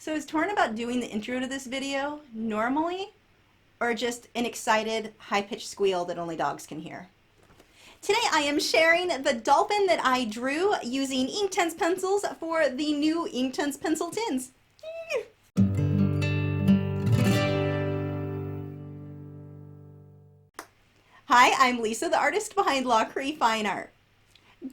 So I was torn about doing the intro to this video normally or just an excited, high-pitched squeal that only dogs can hear. Today I am sharing the dolphin that I drew using Inktense pencils for the new Inktense pencil tins. Hi, I'm Lisa, the artist behind Lachri Fine Art.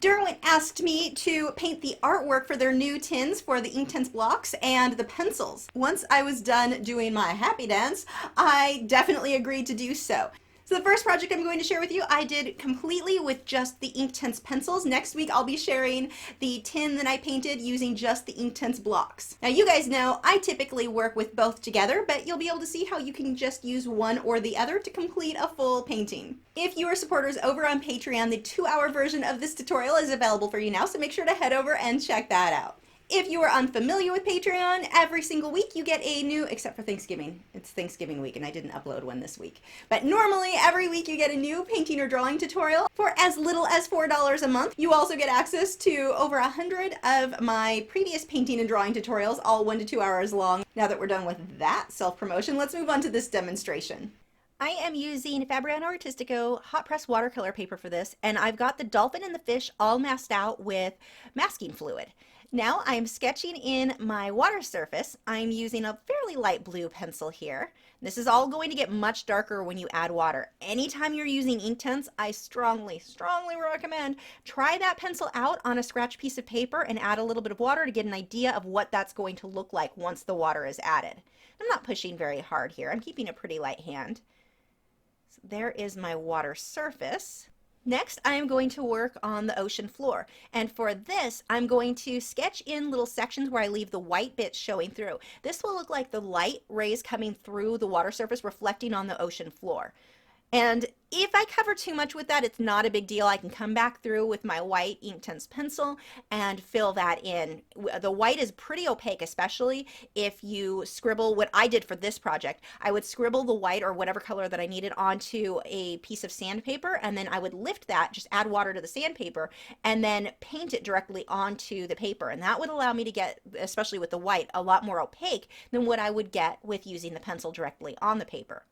Derwent asked me to paint the artwork for their new tins for the Inktense blocks and the pencils. Once I was done doing my happy dance, I definitely agreed to do so. So the first project I'm going to share with you, I did completely with just the Inktense pencils. Next week I'll be sharing the tin that I painted using just the Inktense blocks. Now you guys know I typically work with both together, but you'll be able to see how you can just use one or the other to complete a full painting. If you are supporters over on Patreon, the 2-hour version of this tutorial is available for you now, so make sure to head over and check that out. If you are unfamiliar with Patreon, every single week you get a new, except for Thanksgiving. It's Thanksgiving week and I didn't upload one this week. But normally every week you get a new painting or drawing tutorial for as little as $4 a month. You also get access to over 100 of my previous painting and drawing tutorials, all 1 to 2 hours long. Now that we're done with that self-promotion, let's move on to this demonstration. I am using Fabriano Artistico Hot Pressed watercolor paper for this, and I've got the dolphin and the fish all masked out with masking fluid. Now I'm sketching in my water surface. I'm using a fairly light blue pencil here. This is all going to get much darker when you add water. Anytime you're using Inktense, I strongly recommend try that pencil out on a scratch piece of paper and add a little bit of water to get an idea of what that's going to look like once the water is added. I'm not pushing very hard here. I'm keeping a pretty light hand. So there is my water surface. Next, I am going to work on the ocean floor, and for this, I'm going to sketch in little sections where I leave the white bits showing through. This will look like the light rays coming through the water surface reflecting on the ocean floor. And if I cover too much with that, it's not a big deal. I can come back through with my white Inktense pencil and fill that in. The white is pretty opaque, especially if you scribble what I did for this project. I would scribble the white or whatever color that I needed onto a piece of sandpaper, and then I would lift that, just add water to the sandpaper, and then paint it directly onto the paper. And that would allow me to get, especially with the white, a lot more opaque than what I would get with using the pencil directly on the paper.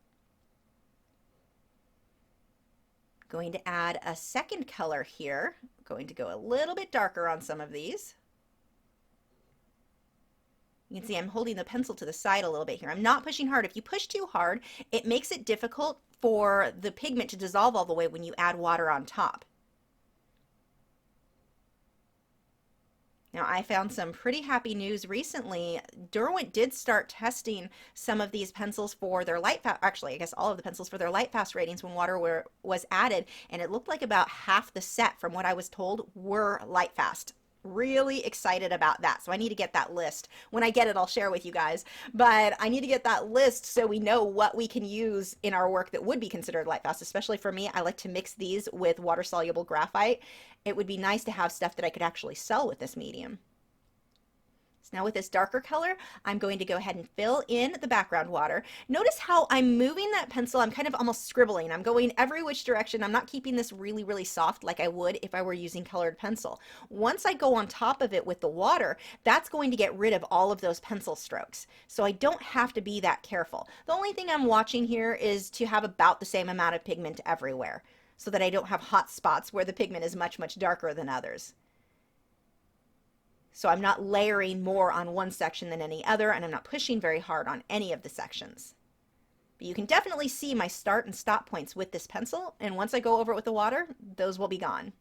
Going to add a second color here. I'm going to go a little bit darker on some of these. You can see I'm holding the pencil to the side a little bit here. I'm not pushing hard. If you push too hard, it makes it difficult for the pigment to dissolve all the way when you add water on top. Now, I found some pretty happy news recently. Derwent did start testing some of these pencils for their light fast, actually, I guess all of the pencils for their light fast ratings when water was added, and it looked like about half the set, from what I was told, were light fast. Really excited about that. So I need to get that list. When I get it, I'll share with you guys. But I need to get that list so we know what we can use in our work that would be considered light fast. Especially for me, I like to mix these with water soluble graphite. It would be nice to have stuff that I could actually sell with this medium. Now with this darker color, I'm going to go ahead and fill in the background water. Notice how I'm moving that pencil. I'm kind of almost scribbling. I'm going every which direction. I'm not keeping this really soft like I would if I were using colored pencil. Once I go on top of it with the water, that's going to get rid of all of those pencil strokes. So I don't have to be that careful. The only thing I'm watching here is to have about the same amount of pigment everywhere so that I don't have hot spots where the pigment is much darker than others. So I'm not layering more on one section than any other, and I'm not pushing very hard on any of the sections. But you can definitely see my start and stop points with this pencil, and once I go over it with the water, those will be gone.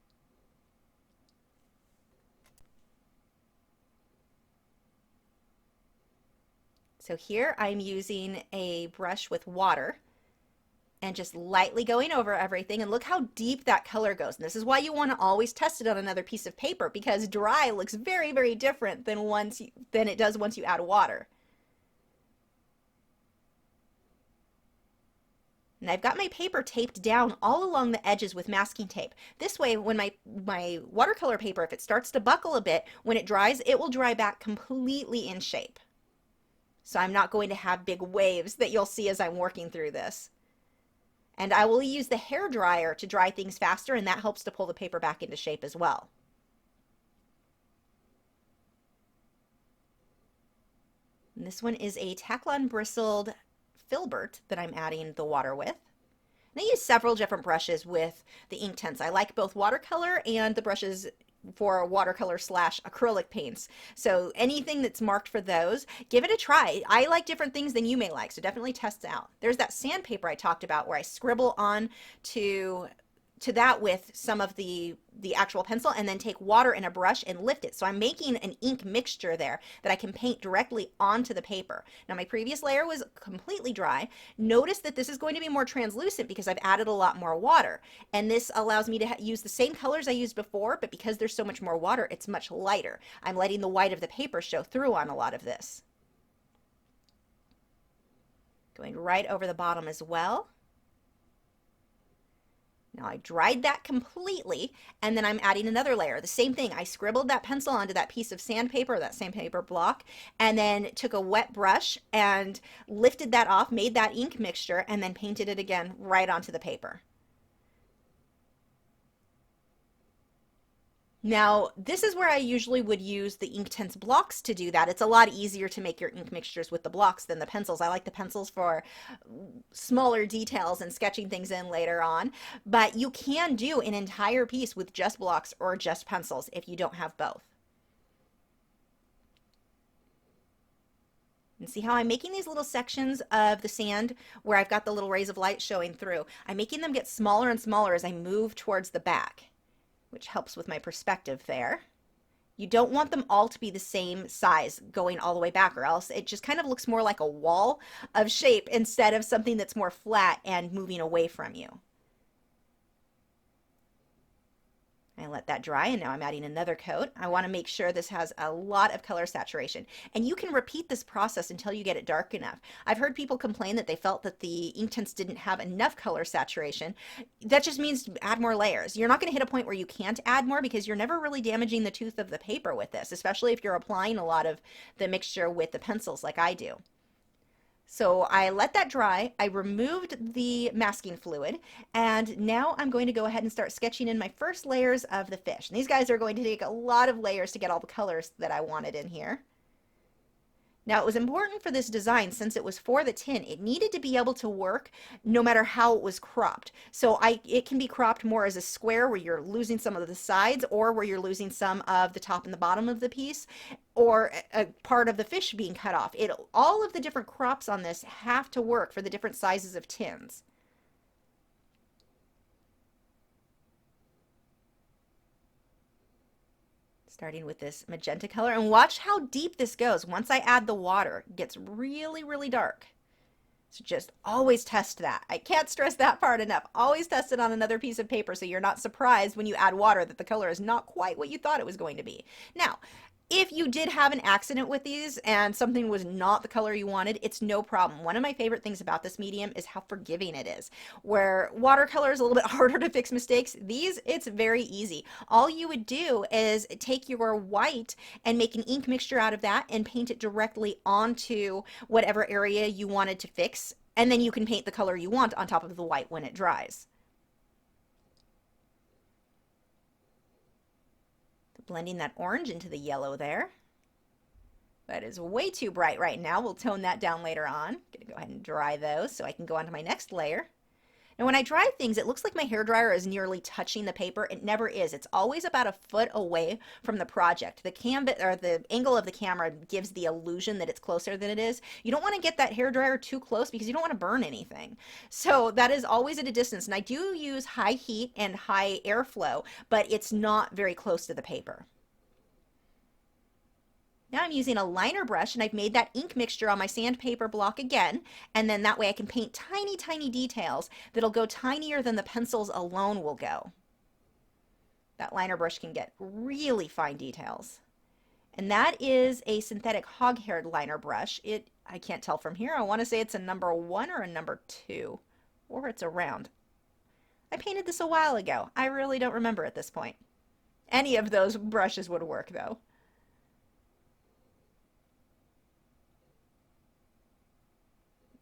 So here I'm using a brush with water and just lightly going over everything, and look how deep that color goes. And this is why you want to always test it on another piece of paper, because dry looks very different than it does once you add water. And I've got my paper taped down all along the edges with masking tape. This way, when my watercolor paper, if it starts to buckle a bit, when it dries, it will dry back completely in shape. So I'm not going to have big waves that you'll see as I'm working through this. And I will use the hair dryer to dry things faster, and that helps to pull the paper back into shape as well. And this one is a Taklon bristled filbert that I'm adding the water with. And I use several different brushes with the Inktense. I like both watercolor and the brushes for watercolor slash acrylic paints. So anything that's marked for those, give it a try. I like different things than you may like, so definitely test it out. There's that sandpaper I talked about where I scribble on to that with some of the actual pencil and then take water in a brush and lift it. So I'm making an ink mixture there that I can paint directly onto the paper. Now my previous layer was completely dry. Notice that this is going to be more translucent because I've added a lot more water. And this allows me to use the same colors I used before, but because there's so much more water, it's much lighter. I'm letting the white of the paper show through on a lot of this. Going right over the bottom as well. Now I dried that completely, and then I'm adding another layer. The same thing, I scribbled that pencil onto that piece of sandpaper, that sandpaper block, and then took a wet brush and lifted that off, made that ink mixture, and then painted it again right onto the paper. Now, this is where I usually would use the Inktense blocks to do that. It's a lot easier to make your ink mixtures with the blocks than the pencils. I like the pencils for smaller details and sketching things in later on, but you can do an entire piece with just blocks or just pencils if you don't have both. And see how I'm making these little sections of the sand where I've got the little rays of light showing through. I'm making them get smaller and smaller as I move towards the back, which helps with my perspective there. You don't want them all to be the same size going all the way back, or else it just kind of looks more like a wall of shape instead of something that's more flat and moving away from you. I let that dry, and now I'm adding another coat. I want to make sure this has a lot of color saturation, and you can repeat this process until you get it dark enough. I've heard people complain that they felt that the Inktense didn't have enough color saturation. That just means add more layers. You're not going to hit a point where you can't add more because you're never really damaging the tooth of the paper with this, especially if you're applying a lot of the mixture with the pencils like I do. So I let that dry, I removed the masking fluid, and now I'm going to go ahead and start sketching in my first layers of the fish. And these guys are going to take a lot of layers to get all the colors that I wanted in here. Now it was important for this design, since it was for the tin, it needed to be able to work no matter how it was cropped. So it can be cropped more as a square where you're losing some of the sides, or where you're losing some of the top and the bottom of the piece, or a part of the fish being cut off. All of the different crops on this have to work for the different sizes of tins. Starting with this magenta color, and watch how deep this goes. Once I add the water, it gets really, really dark. So just always test that. I can't stress that part enough. Always test it on another piece of paper so you're not surprised when you add water that the color is not quite what you thought it was going to be. Now, if you did have an accident with these and something was not the color you wanted, it's no problem. One of my favorite things about this medium is how forgiving it is. Where watercolor is a little bit harder to fix mistakes, these, it's very easy. All you would do is take your white and make an ink mixture out of that and paint it directly onto whatever area you wanted to fix, and then you can paint the color you want on top of the white when it dries. Blending that orange into the yellow there. That is way too bright right now. We'll tone that down later on. Gonna go ahead and dry those so I can go on to my next layer. Now when I dry things, it looks like my hairdryer is nearly touching the paper. It never is. It's always about a foot away from the project. The canvas, or the angle of the camera, gives the illusion that it's closer than it is. You don't want to get that hairdryer too close because you don't want to burn anything. So that is always at a distance. And I do use high heat and high airflow, but it's not very close to the paper. Now I'm using a liner brush, and I've made that ink mixture on my sandpaper block again, and then that way I can paint tiny, tiny details that'll go tinier than the pencils alone will go. That liner brush can get really fine details. And that is a synthetic hog-haired liner brush. I can't tell from here. I want to say it's a number 1 or a number 2, or it's a round. I painted this a while ago. I really don't remember at this point. Any of those brushes would work though.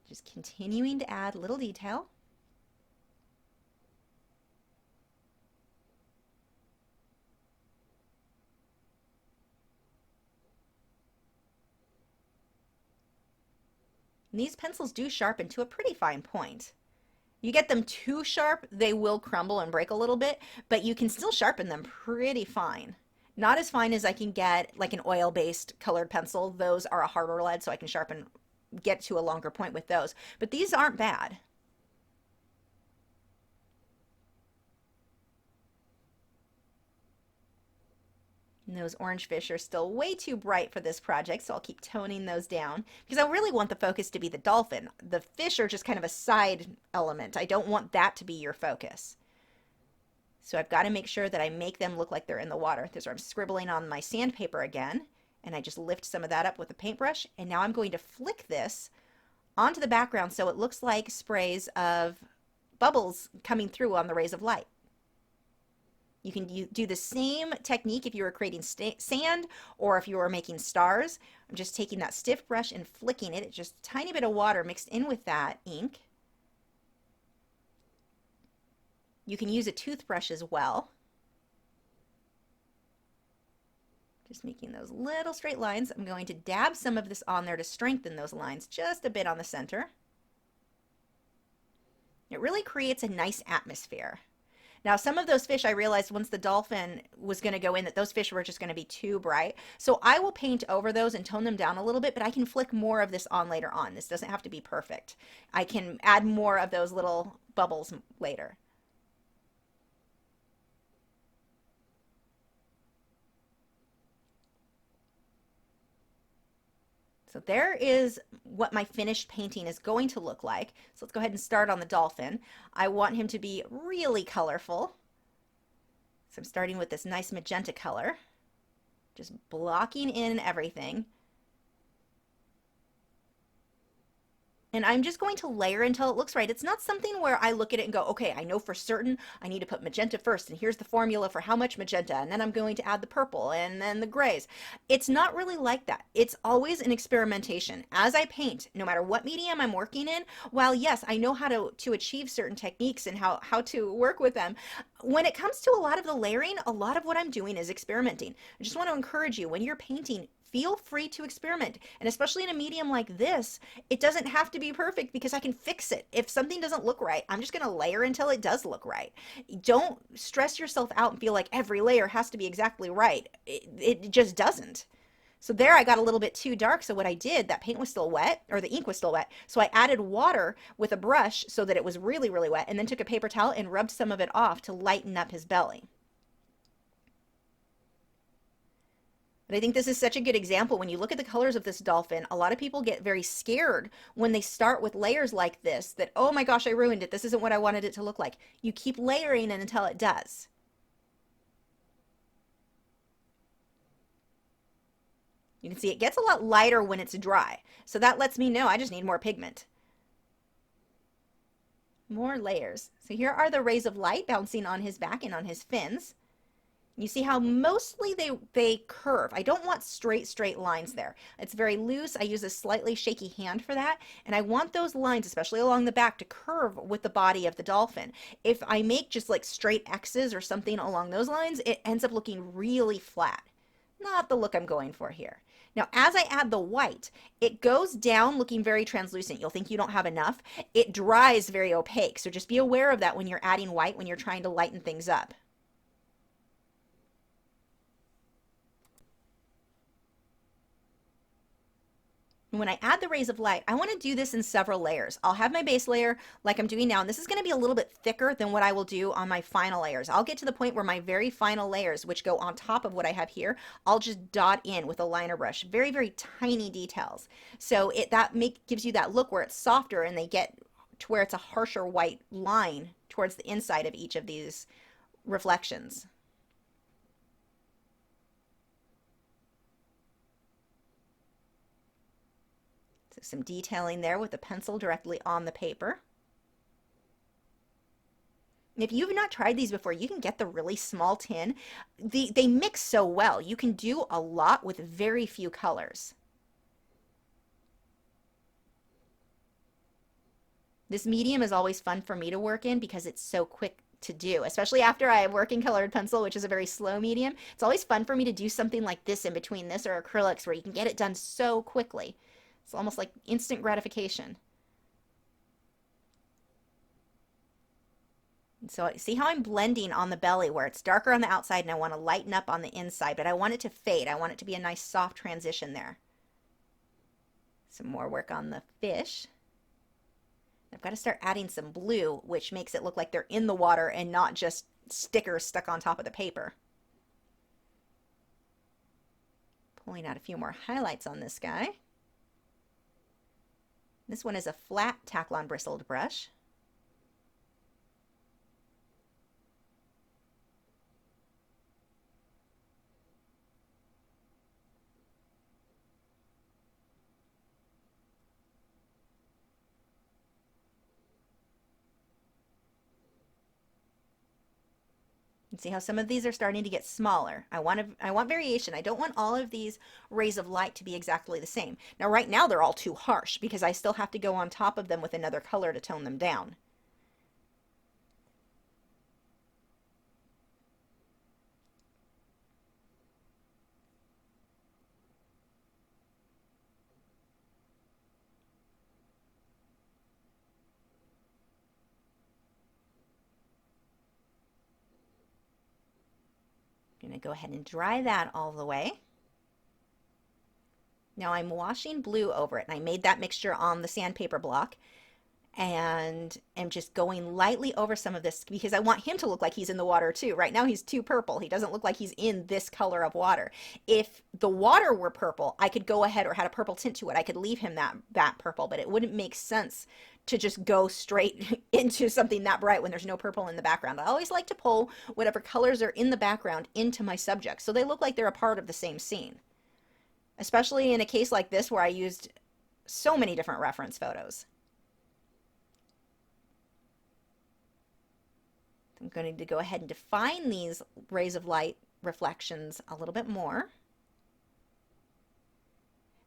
Just continuing to add little detail. And these pencils do sharpen to a pretty fine point. You get them too sharp, they will crumble and break a little bit, but you can still sharpen them pretty fine. Not as fine as I can get like an oil-based colored pencil. Those are a harder lead, so I can sharpen, get to a longer point with those. But these aren't bad. And those orange fish are still way too bright for this project, so I'll keep toning those down because I really want the focus to be the dolphin. The fish are just kind of a side element. I don't want that to be your focus. So I've got to make sure that I make them look like they're in the water. This is where I'm scribbling on my sandpaper again, and I just lift some of that up with a paintbrush, and now I'm going to flick this onto the background so it looks like sprays of bubbles coming through on the rays of light. You can do the same technique if you were creating sand or if you were making stars. I'm just taking that stiff brush and flicking it. It's just a tiny bit of water mixed in with that ink. You can use a toothbrush as well. Just making those little straight lines. I'm going to dab some of this on there to strengthen those lines just a bit on the center. It really creates a nice atmosphere. Now, some of those fish, I realized once the dolphin was going to go in that those fish were just going to be too bright. So I will paint over those and tone them down a little bit, but I can flick more of this on later on. This doesn't have to be perfect. I can add more of those little bubbles later. So there is what my finished painting is going to look like. So let's go ahead and start on the dolphin. I want him to be really colorful. So I'm starting with this nice magenta color, just blocking in everything. And I'm just going to layer until it looks right. It's not something where I look at it and go, okay, I know for certain I need to put magenta first, and here's the formula for how much magenta, and then I'm going to add the purple and then the grays. It's not really like that. It's always an experimentation. As I paint, no matter what medium I'm working in, while yes, I know how to achieve certain techniques and how to work with them, when it comes to a lot of the layering, a lot of what I'm doing is experimenting. I just want to encourage you, when you're painting, feel free to experiment. And especially in a medium like this, it doesn't have to be perfect because I can fix it. If something doesn't look right, I'm just going to layer until it does look right. Don't stress yourself out and feel like every layer has to be exactly right. It just doesn't. So there I got a little bit too dark. So what I did, that paint was still wet, or the ink was still wet. So I added water with a brush so that it was really, really wet, and then took a paper towel and rubbed some of it off to lighten up his belly. But I think this is such a good example. When you look at the colors of this dolphin, a lot of people get very scared when they start with layers like this, that, oh my gosh, I ruined it. This isn't what I wanted it to look like. You keep layering it until it does. You can see it gets a lot lighter when it's dry. So that lets me know I just need more pigment. More layers. So here are the rays of light bouncing on his back and on his fins. You see how mostly they curve. I don't want straight lines there. It's very loose. I use a slightly shaky hand for that. And I want those lines, especially along the back, to curve with the body of the dolphin. If I make just like straight X's or something along those lines, it ends up looking really flat. Not the look I'm going for here. Now, as I add the white, it goes down looking very translucent. You'll think you don't have enough. It dries very opaque. So just be aware of that when you're adding white, when you're trying to lighten things up. When I add the rays of light, I want to do this in several layers. I'll have my base layer like I'm doing now, and this is going to be a little bit thicker than what I will do on my final layers. I'll get to the point where my very final layers, which go on top of what I have here, I'll just dot in with a liner brush. Very, very tiny details. So gives you that look where it's softer and they get to where it's a harsher white line towards the inside of each of these reflections. Some detailing there with the pencil directly on the paper. If you've not tried these before, you can get the really small tin. They mix so well. You can do a lot with very few colors. This medium is always fun for me to work in because it's so quick to do, especially after I work in colored pencil, which is a very slow medium. It's always fun for me to do something like this in between this or acrylics where you can get it done so quickly. It's almost like instant gratification. And so see how I'm blending on the belly where it's darker on the outside and I want to lighten up on the inside, but I want it to fade. I want it to be a nice soft transition there. Some more work on the fish. I've got to start adding some blue, which makes it look like they're in the water and not just stickers stuck on top of the paper. Pulling out a few more highlights on this guy. This one is a flat Taklon bristled brush. See how some of these are starting to get smaller. I want variation. I don't want all of these rays of light to be exactly the same. Now right now they're all too harsh because I still have to go on top of them with another color to tone them down. I'm going to go ahead and dry that all the way. Now I'm washing blue over it, and I made that mixture on the sandpaper block, and I'm just going lightly over some of this because I want him to look like he's in the water too. Right now he's too purple. He doesn't look like he's in this color of water. If the water were purple, I could go ahead or had a purple tint to it. I could leave him that purple, but it wouldn't make sense to just go straight into something that bright when there's no purple in the background. I always like to pull whatever colors are in the background into my subject so they look like they're a part of the same scene. Especially in a case like this where I used so many different reference photos. I'm going to go ahead and define these rays of light reflections a little bit more.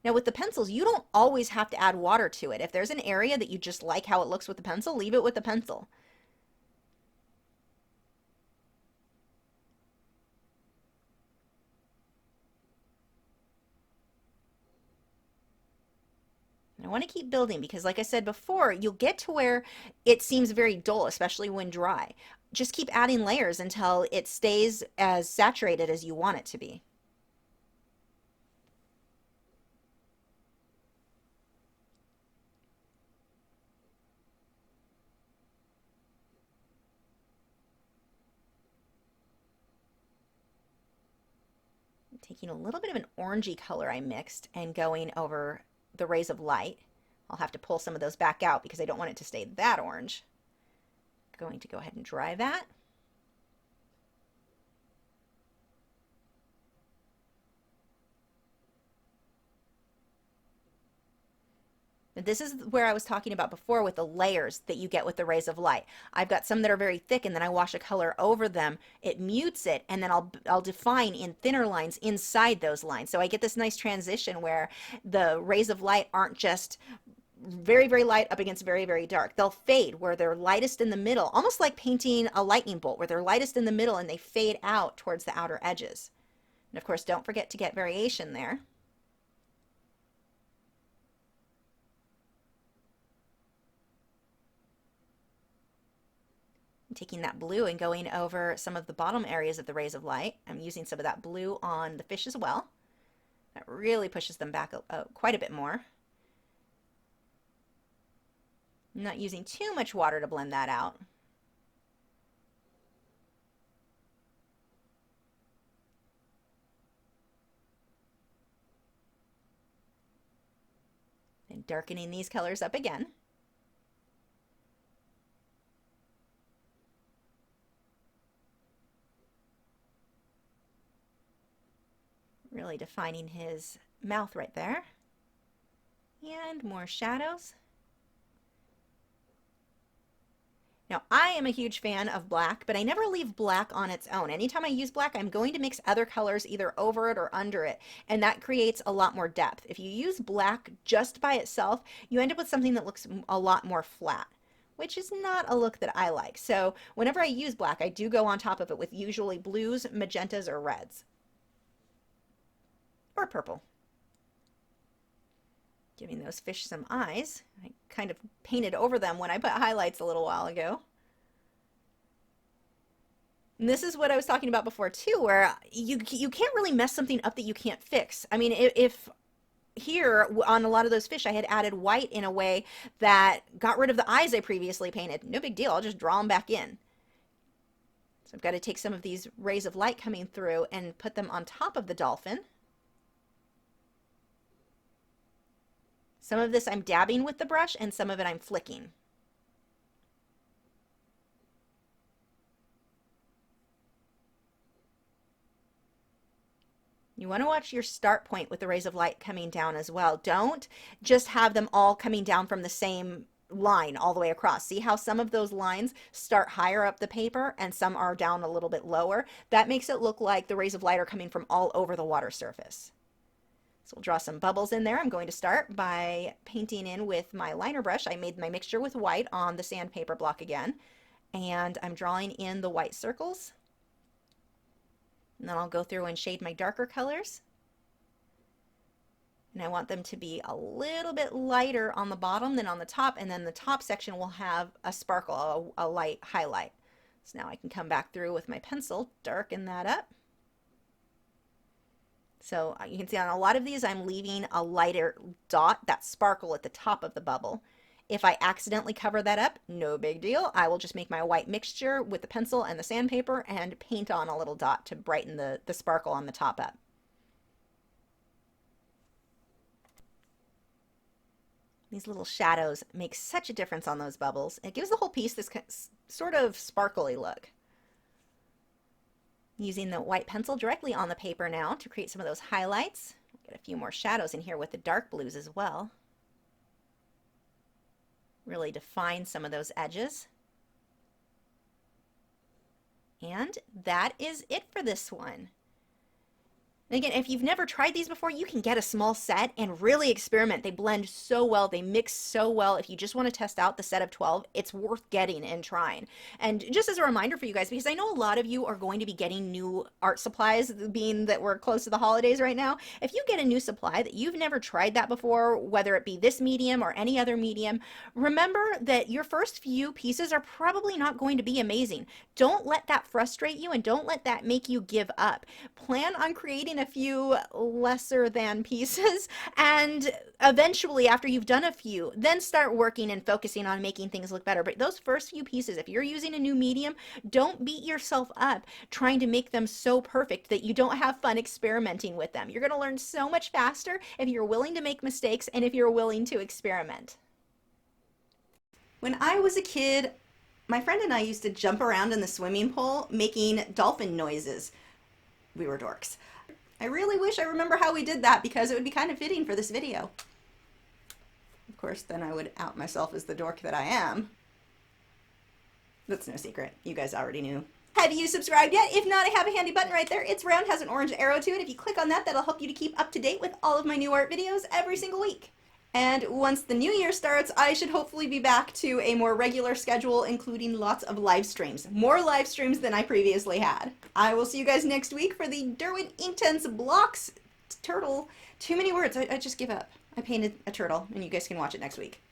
Now with the pencils, you don't always have to add water to it. If there's an area that you just like how it looks with the pencil, leave it with the pencil. And I want to keep building because like I said before, you'll get to where it seems very dull, especially when dry. Just keep adding layers until it stays as saturated as you want it to be. Taking a little bit of an orangey color I mixed and going over the rays of light. I'll have to pull some of those back out because I don't want it to stay that orange. Going to go ahead and dry that. This is where I was talking about before with the layers that you get with the rays of light. I've got some that are very thick and then I wash a color over them. It mutes it and then I'll define in thinner lines inside those lines. So I get this nice transition where the rays of light aren't just very, very light up against very, very dark. They'll fade where they're lightest in the middle, almost like painting a lightning bolt where they're lightest in the middle and they fade out towards the outer edges. And of course, don't forget to get variation there. Taking that blue and going over some of the bottom areas of the rays of light. I'm using some of that blue on the fish as well. That really pushes them back quite a bit more. I'm not using too much water to blend that out. And darkening these colors up again. Really defining his mouth right there. And more shadows. Now, I am a huge fan of black, but I never leave black on its own. Anytime I use black, I'm going to mix other colors either over it or under it, and that creates a lot more depth. If you use black just by itself, you end up with something that looks a lot more flat, which is not a look that I like. So whenever I use black, I do go on top of it with usually blues, magentas, or reds. Or purple. Giving those fish some eyes. I kind of painted over them when I put highlights a little while ago. And this is what I was talking about before too, where you can't really mess something up that you can't fix. I mean, if here on a lot of those fish I had added white in a way that got rid of the eyes I previously painted, no big deal, I'll just draw them back in. So I've got to take some of these rays of light coming through and put them on top of the dolphin. Some of this I'm dabbing with the brush and some of it I'm flicking. You want to watch your start point with the rays of light coming down as well. Don't just have them all coming down from the same line all the way across. See how some of those lines start higher up the paper and some are down a little bit lower? That makes it look like the rays of light are coming from all over the water surface. So we'll draw some bubbles in there. I'm going to start by painting in with my liner brush. I made my mixture with white on the sandpaper block again, and I'm drawing in the white circles. And then I'll go through and shade my darker colors. And I want them to be a little bit lighter on the bottom than on the top, and then the top section will have a sparkle, a light highlight. So now I can come back through with my pencil, darken that up. So you can see on a lot of these I'm leaving a lighter dot, that sparkle at the top of the bubble. If I accidentally cover that up, no big deal. I will just make my white mixture with the pencil and the sandpaper and paint on a little dot to brighten the sparkle on the top up. These little shadows make such a difference on those bubbles. It gives the whole piece this sort of sparkly look. Using the white pencil directly on the paper now to create some of those highlights. Get a few more shadows in here with the dark blues as well. Really define some of those edges. And that is it for this one. And again, if you've never tried these before, you can get a small set and really experiment. They blend so well, they mix so well. If you just want to test out the set of 12, it's worth getting and trying. And just as a reminder for you guys, because I know a lot of you are going to be getting new art supplies, being that we're close to the holidays right now. If you get a new supply that you've never tried that before, whether it be this medium or any other medium, remember that your first few pieces are probably not going to be amazing. Don't let that frustrate you and don't let that make you give up. Plan on creating a few lesser than pieces, and eventually after you've done a few, then start working and focusing on making things look better. But those first few pieces, if you're using a new medium, don't beat yourself up trying to make them so perfect that you don't have fun experimenting with them. You're going to learn so much faster if you're willing to make mistakes and if you're willing to experiment. When I was a kid, my friend and I used to jump around in the swimming pool making dolphin noises. We were dorks. I really wish I remember how we did that because it would be kind of fitting for this video. Of course, then I would out myself as the dork that I am. That's no secret. You guys already knew. Have you subscribed yet? If not, I have a handy button right there. It's round, has an orange arrow to it. If you click on that, that'll help you to keep up to date with all of my new art videos every single week. And once the new year starts, I should hopefully be back to a more regular schedule, including lots of live streams. More live streams than I previously had. I will see you guys next week for the Derwent Intense Blocks turtle. Too many words. I just give up. I painted a turtle, and you guys can watch it next week.